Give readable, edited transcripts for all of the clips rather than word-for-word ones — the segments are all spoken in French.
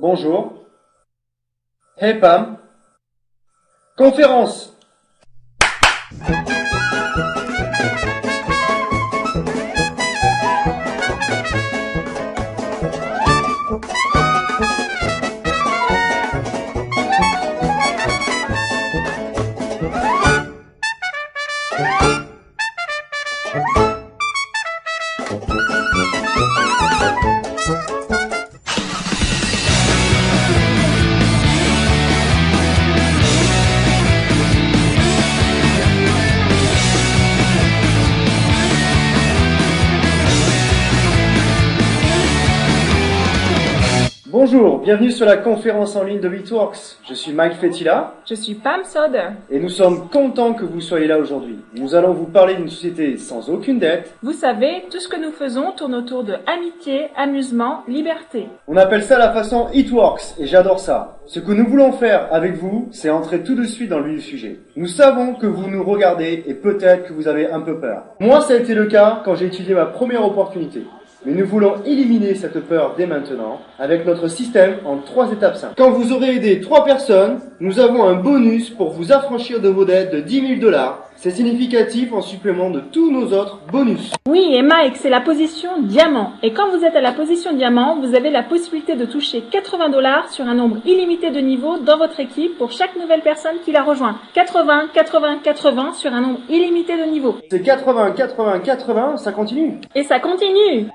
Bonjour. Hey Pam. Conférence. Bonjour, bienvenue sur la conférence en ligne de Bitworks. Je suis Mike Fetila. Je suis Pam Soder. Et nous sommes contents que vous soyez là aujourd'hui. Nous allons vous parler d'une société sans aucune dette. Vous savez, tout ce que nous faisons tourne autour de amitié, amusement, liberté. On appelle ça la façon It Works et j'adore ça. Ce que nous voulons faire avec vous, c'est entrer tout de suite dans le vif du sujet. Nous savons que vous nous regardez et peut-être que vous avez un peu peur. Moi, ça a été le cas quand j'ai étudié ma première opportunité. Mais nous voulons éliminer cette peur dès maintenant avec notre système en 3 étapes simples. Quand vous aurez aidé 3 personnes, nous avons un bonus pour vous affranchir de vos dettes de $10 000. C'est significatif en supplément de tous nos autres bonus. Oui, et Mike, c'est la position diamant. Et quand vous êtes à la position diamant, vous avez la possibilité de toucher $80 sur un nombre illimité de niveaux dans votre équipe pour chaque nouvelle personne qui la rejoint. 80, 80, 80 sur un nombre illimité de niveaux. C'est 80, 80, 80, ça continue. Et ça continue.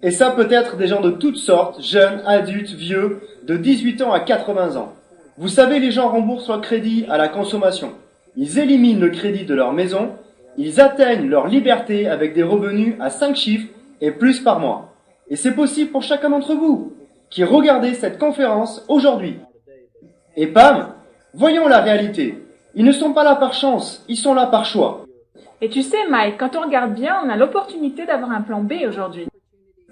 Et ça peut être des gens de toutes sortes, jeunes, adultes, vieux, de 18 ans à 80 ans. Vous savez, les gens remboursent leur crédit à la consommation. Ils éliminent le crédit de leur maison. Ils atteignent leur liberté avec des revenus à 5 chiffres et plus par mois. Et c'est possible pour chacun d'entre vous qui regardez cette conférence aujourd'hui. Et Pam, voyons la réalité. Ils ne sont pas là par chance, ils sont là par choix. Et tu sais, Mike, quand on regarde bien, on a l'opportunité d'avoir un plan B aujourd'hui.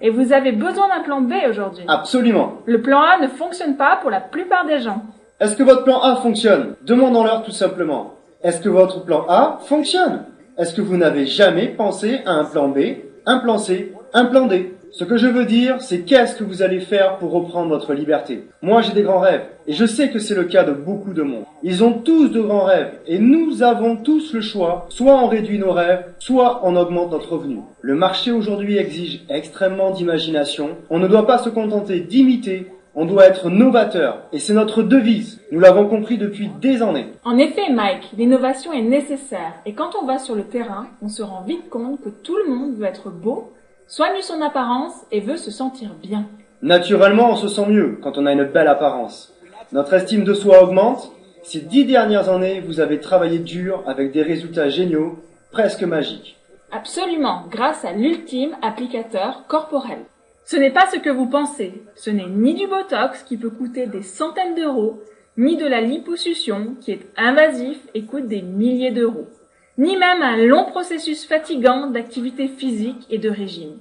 Et vous avez besoin d'un plan B aujourd'hui. Absolument. Le plan A ne fonctionne pas pour la plupart des gens. Est-ce que votre plan A fonctionne? Demandons-leur tout simplement. Est-ce que votre plan A fonctionne? Est-ce que vous n'avez jamais pensé à un plan B, un plan C, un plan D? Ce que je veux dire, c'est qu'est-ce que vous allez faire pour reprendre votre liberté? Moi, j'ai des grands rêves, et je sais que c'est le cas de beaucoup de monde. Ils ont tous de grands rêves, et nous avons tous le choix. Soit on réduit nos rêves, soit on augmente notre revenu. Le marché aujourd'hui exige extrêmement d'imagination. On ne doit pas se contenter d'imiter, on doit être novateur, et c'est notre devise. Nous l'avons compris depuis des années. En effet, Mike, l'innovation est nécessaire, et quand on va sur le terrain, on se rend vite compte que tout le monde veut être beau, soigne son apparence et veut se sentir bien. Naturellement, on se sent mieux quand on a une belle apparence. Notre estime de soi augmente. Ces 10 dernières années, vous avez travaillé dur avec des résultats géniaux, presque magiques. Absolument, grâce à l'ultime applicateur corporel. Ce n'est pas ce que vous pensez. Ce n'est ni du Botox qui peut coûter des centaines d'euros, ni de la liposuction qui est invasif et coûte des milliers d'euros, ni même un long processus fatigant d'activité physique et de régime.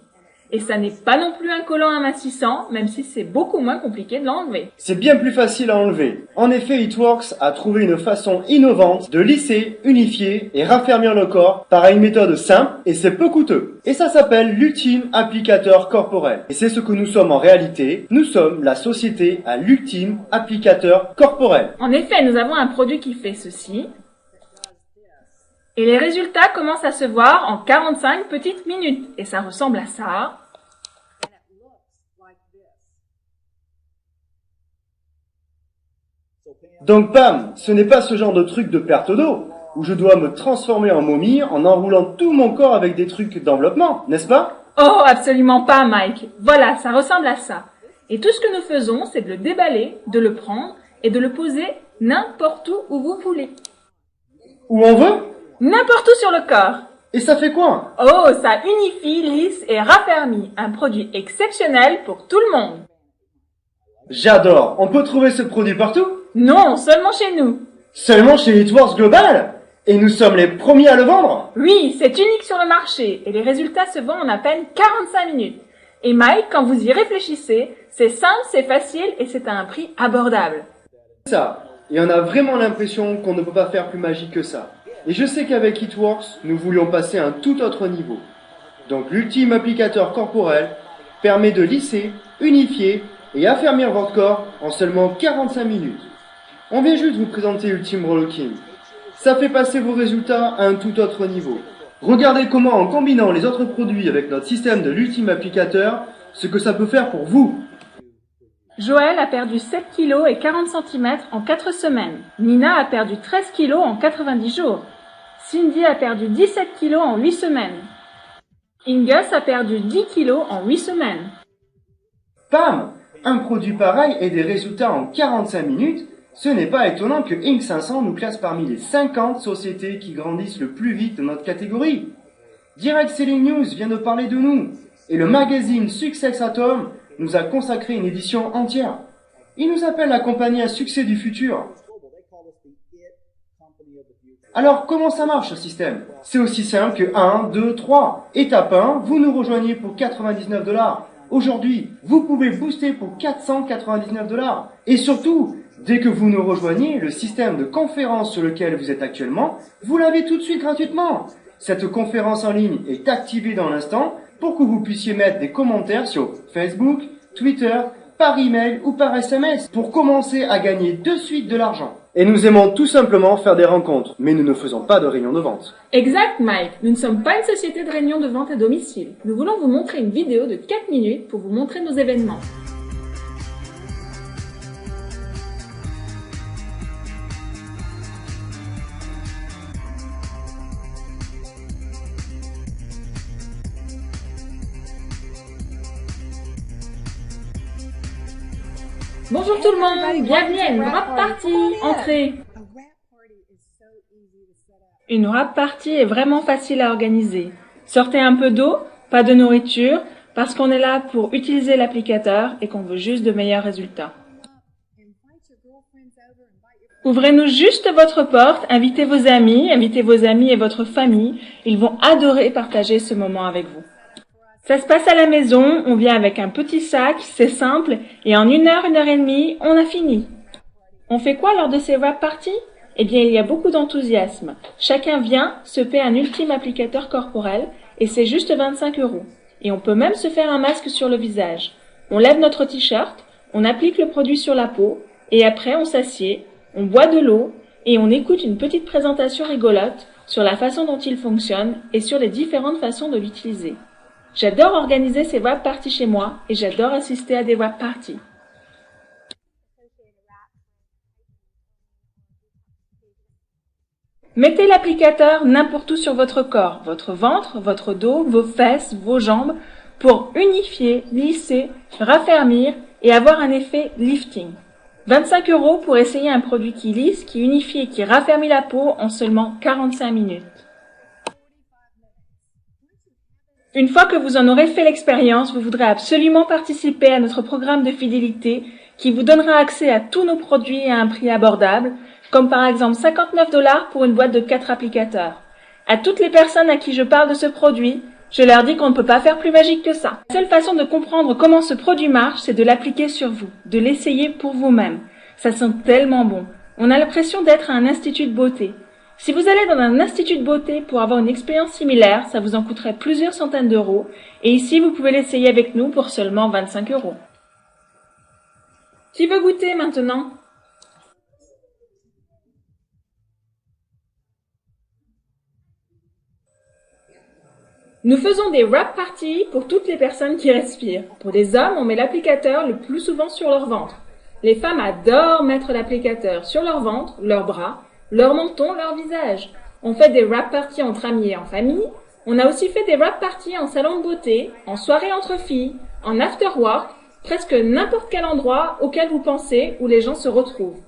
Et ça n'est pas non plus un collant amincissant, même si c'est beaucoup moins compliqué de l'enlever. C'est bien plus facile à enlever. En effet, It Works a trouvé une façon innovante de lisser, unifier et raffermir le corps par une méthode simple et c'est peu coûteux. Et ça s'appelle l'ultime applicateur corporel. Et c'est ce que nous sommes en réalité. Nous sommes la société à l'ultime applicateur corporel. En effet, nous avons un produit qui fait ceci. Et les résultats commencent à se voir en 45 petites minutes. Et ça ressemble à ça. Donc Pam, ce n'est pas ce genre de truc de perte d'eau, où je dois me transformer en momie en enroulant tout mon corps avec des trucs d'enveloppement, n'est-ce pas? Oh, absolument pas, Mike. Voilà, ça ressemble à ça. Et tout ce que nous faisons, c'est de le déballer, de le prendre et de le poser n'importe où vous voulez. Où on veut? N'importe où sur le corps. Et ça fait quoi? Oh, ça unifie, lisse et raffermit. Un produit exceptionnel pour tout le monde. J'adore. On peut trouver ce produit partout? Non, seulement chez nous. Seulement chez It Works Global? Et nous sommes les premiers à le vendre? Oui, c'est unique sur le marché et les résultats se vendent en à peine 45 minutes. Et Mike, quand vous y réfléchissez, c'est simple, c'est facile et c'est à un prix abordable. C'est ça. Et on a vraiment l'impression qu'on ne peut pas faire plus magique que ça. Et je sais qu'avec It Works, nous voulions passer à un tout autre niveau. Donc l'ultime applicateur corporel permet de lisser, unifier et affermir votre corps en seulement 45 minutes. On vient juste vous présenter Ultime Relooking. Ça fait passer vos résultats à un tout autre niveau. Regardez comment, en combinant les autres produits avec notre système de l'Ultime Applicateur, ce que ça peut faire pour vous. Joël a perdu 7 kg et 40 cm en 4 semaines. Nina a perdu 13 kg en 90 jours. Cindy a perdu 17 kg en 8 semaines. Ingus a perdu 10 kg en 8 semaines. Pam! Un produit pareil et des résultats en 45 minutes, ce n'est pas étonnant que Inc 500 nous classe parmi les 50 sociétés qui grandissent le plus vite de notre catégorie. Direct Selling News vient de parler de nous, et le magazine Success Atom nous a consacré une édition entière. Il nous appelle la compagnie à succès du futur. Alors, comment ça marche ce système? C'est aussi simple que 1, 2, 3. Étape 1, vous nous rejoignez pour 99 $. Aujourd'hui, vous pouvez booster pour 499 $. Et surtout, dès que vous nous rejoignez, le système de conférence sur lequel vous êtes actuellement, vous l'avez tout de suite gratuitement. Cette conférence en ligne est activée dans l'instant pour que vous puissiez mettre des commentaires sur Facebook, Twitter, par email ou par SMS pour commencer à gagner de suite de l'argent. Et nous aimons tout simplement faire des rencontres, mais nous ne faisons pas de réunions de vente. Exact, Mike. Nous ne sommes pas une société de réunion de vente à domicile. Nous voulons vous montrer une vidéo de 4 minutes pour vous montrer nos événements. Bonjour tout le monde, bienvenue à une wrap party. Entrez. Une wrap party est vraiment facile à organiser. Sortez un peu d'eau, pas de nourriture, parce qu'on est là pour utiliser l'applicateur et qu'on veut juste de meilleurs résultats. Ouvrez-nous juste votre porte, invitez vos amis et votre famille. Ils vont adorer partager ce moment avec vous. Ça se passe à la maison, on vient avec un petit sac, c'est simple, et en 1 heure, 1 heure et demie, on a fini. On fait quoi lors de ces wrap parties? Eh bien, il y a beaucoup d'enthousiasme. Chacun vient, se paie un ultime applicateur corporel, et c'est juste 25 €. Et on peut même se faire un masque sur le visage. On lève notre t-shirt, on applique le produit sur la peau, et après on s'assied, on boit de l'eau, et on écoute une petite présentation rigolote sur la façon dont il fonctionne et sur les différentes façons de l'utiliser. J'adore organiser ces wrap parties chez moi et j'adore assister à des wrap parties. Mettez l'applicateur n'importe où sur votre corps, votre ventre, votre dos, vos fesses, vos jambes, pour unifier, lisser, raffermir et avoir un effet lifting. 25 € pour essayer un produit qui lisse, qui unifie et qui raffermit la peau en seulement 45 minutes. Une fois que vous en aurez fait l'expérience, vous voudrez absolument participer à notre programme de fidélité qui vous donnera accès à tous nos produits à un prix abordable, comme par exemple 59 $ pour une boîte de 4 applicateurs. À toutes les personnes à qui je parle de ce produit, je leur dis qu'on ne peut pas faire plus magique que ça. La seule façon de comprendre comment ce produit marche, c'est de l'appliquer sur vous, de l'essayer pour vous-même. Ça sent tellement bon. On a l'impression d'être à un institut de beauté. Si vous allez dans un institut de beauté pour avoir une expérience similaire, ça vous en coûterait plusieurs centaines d'euros. Et ici, vous pouvez l'essayer avec nous pour seulement 25 €. Qui veut goûter maintenant? Nous faisons des wrap parties pour toutes les personnes qui respirent. Pour les hommes, on met l'applicateur le plus souvent sur leur ventre. Les femmes adorent mettre l'applicateur sur leur ventre, leurs bras, leur menton, leur visage. On fait des wrap parties entre amis et en famille. On a aussi fait des wrap parties en salon de beauté, en soirée entre filles, en after work, presque n'importe quel endroit auquel vous pensez où les gens se retrouvent.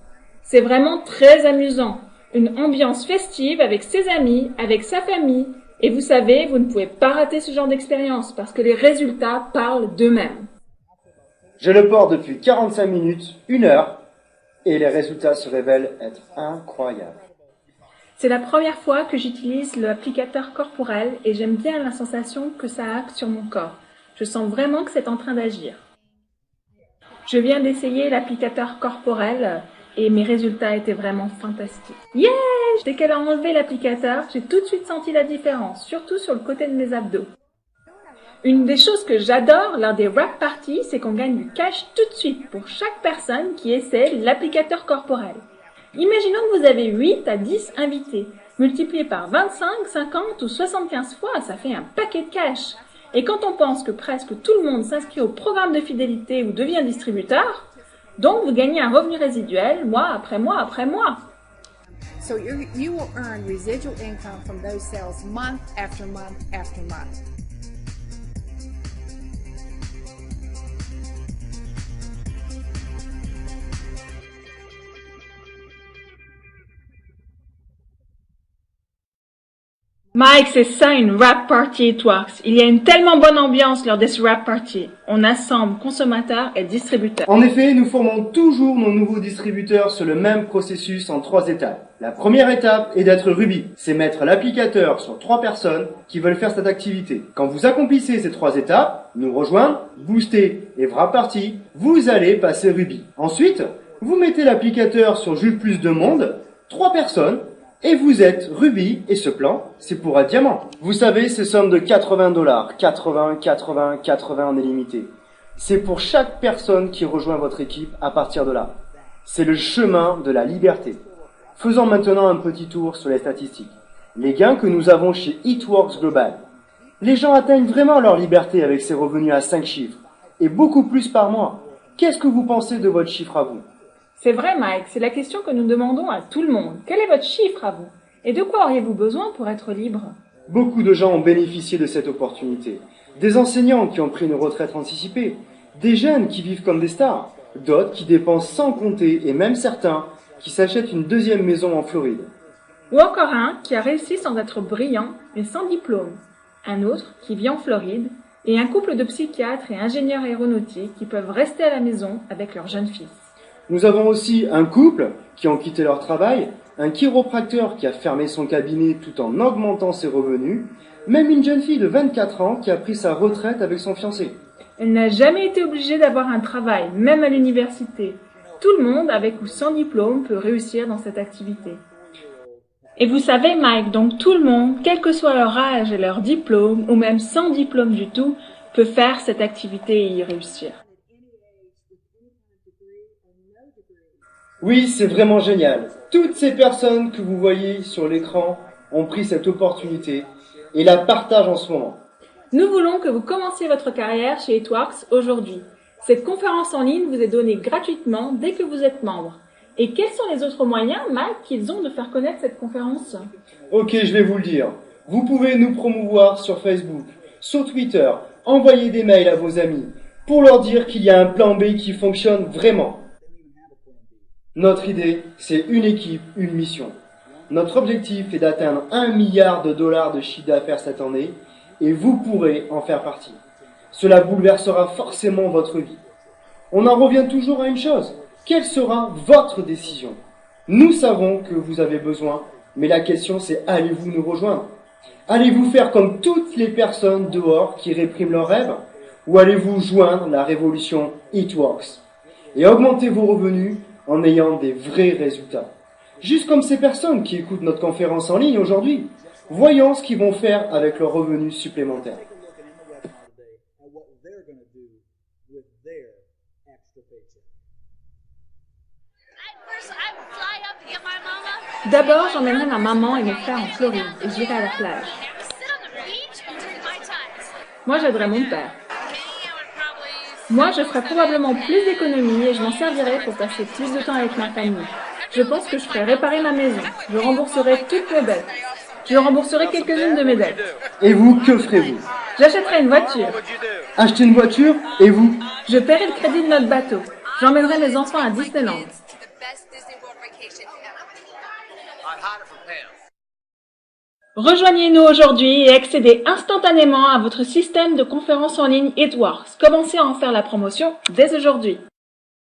C'est vraiment très amusant. Une ambiance festive avec ses amis, avec sa famille. Et vous savez, vous ne pouvez pas rater ce genre d'expérience parce que les résultats parlent d'eux-mêmes. Je le porte depuis 45 minutes, 1 heure, et les résultats se révèlent être incroyables. C'est la première fois que j'utilise l'applicateur corporel et j'aime bien la sensation que ça a sur mon corps. Je sens vraiment que c'est en train d'agir. Je viens d'essayer l'applicateur corporel et mes résultats étaient vraiment fantastiques. Yeah! Dès qu'elle a enlevé l'applicateur, j'ai tout de suite senti la différence, surtout sur le côté de mes abdos. Une des choses que j'adore lors des wrap parties, c'est qu'on gagne du cash tout de suite pour chaque personne qui essaie l'applicateur corporel. Imaginons que vous avez 8 à 10 invités. Multiplié par 25, 50 ou 75 fois, ça fait un paquet de cash. Et quand on pense que presque tout le monde s'inscrit au programme de fidélité ou devient distributeur, donc vous gagnez un revenu résiduel mois après mois après mois. So you will earn residual income from those sales month after month after month. Mike, c'est ça une wrap party It Works. Il y a une tellement bonne ambiance lors de ce wrap party. On assemble consommateurs et distributeurs. En effet, nous formons toujours nos nouveaux distributeurs sur le même processus en 3 étapes. La première étape est d'être Ruby. C'est mettre l'applicateur sur 3 personnes qui veulent faire cette activité. Quand vous accomplissez ces 3 étapes, nous rejoindre, booster et wrap party, vous allez passer Ruby. Ensuite, vous mettez l'applicateur sur juste plus de monde, 3 personnes, et vous êtes Ruby, et ce plan, c'est pour un diamant. Vous savez, ces sommes de $80, 80, 80, 80 en illimité. C'est pour chaque personne qui rejoint votre équipe à partir de là. C'est le chemin de la liberté. Faisons maintenant un petit tour sur les statistiques. Les gains que nous avons chez It Works Global. Les gens atteignent vraiment leur liberté avec ces revenus à 5 chiffres, et beaucoup plus par mois. Qu'est-ce que vous pensez de votre chiffre à vous ? C'est vrai, Mike, c'est la question que nous demandons à tout le monde. Quel est votre chiffre à vous? Et de quoi auriez-vous besoin pour être libre? Beaucoup de gens ont bénéficié de cette opportunité. Des enseignants qui ont pris une retraite anticipée, des jeunes qui vivent comme des stars, d'autres qui dépensent sans compter et même certains qui s'achètent une deuxième maison en Floride. Ou encore un qui a réussi sans être brillant mais sans diplôme. Un autre qui vit en Floride et un couple de psychiatres et ingénieurs aéronautiques qui peuvent rester à la maison avec leur jeune fils. Nous avons aussi un couple qui ont quitté leur travail, un chiropracteur qui a fermé son cabinet tout en augmentant ses revenus, même une jeune fille de 24 ans qui a pris sa retraite avec son fiancé. Elle n'a jamais été obligée d'avoir un travail, même à l'université. Tout le monde, avec ou sans diplôme, peut réussir dans cette activité. Et vous savez, Mike, donc tout le monde, quel que soit leur âge et leur diplôme, ou même sans diplôme du tout, peut faire cette activité et y réussir. Oui, c'est vraiment génial. Toutes ces personnes que vous voyez sur l'écran ont pris cette opportunité et la partagent en ce moment. Nous voulons que vous commenciez votre carrière chez It Works aujourd'hui. Cette conférence en ligne vous est donnée gratuitement dès que vous êtes membre. Et quels sont les autres moyens, Mike, qu'ils ont de faire connaître cette conférence? Ok, je vais vous le dire. Vous pouvez nous promouvoir sur Facebook, sur Twitter, envoyer des mails à vos amis pour leur dire qu'il y a un plan B qui fonctionne vraiment. Notre idée, c'est une équipe, une mission. Notre objectif est d'atteindre $1 milliard de chiffre d'affaires cette année et vous pourrez en faire partie. Cela bouleversera forcément votre vie. On en revient toujours à une chose. Quelle sera votre décision? Nous savons que vous avez besoin, mais la question c'est allez-vous nous rejoindre? Allez-vous faire comme toutes les personnes dehors qui répriment leurs rêves? Ou allez-vous joindre la révolution It Works et augmenter vos revenus en ayant des vrais résultats? Juste comme ces personnes qui écoutent notre conférence en ligne aujourd'hui. Voyons ce qu'ils vont faire avec leurs revenus supplémentaires. D'abord, j'emmènerai ma maman et mes frères en Floride et j'irai à la plage. Moi, j'aiderai mon père. Moi, je ferai probablement plus d'économies et je m'en servirai pour passer plus de temps avec ma famille. Je pense que je ferai réparer ma maison. Je rembourserai toutes mes dettes. Je rembourserai quelques-unes de mes dettes. Et vous, que ferez-vous? J'achèterai une voiture. Acheter une voiture? Et vous? Je paierai le crédit de notre bateau. J'emmènerai mes enfants à Disneyland. Rejoignez-nous aujourd'hui et accédez instantanément à votre système de conférence en ligne It Works. Commencez à en faire la promotion dès aujourd'hui.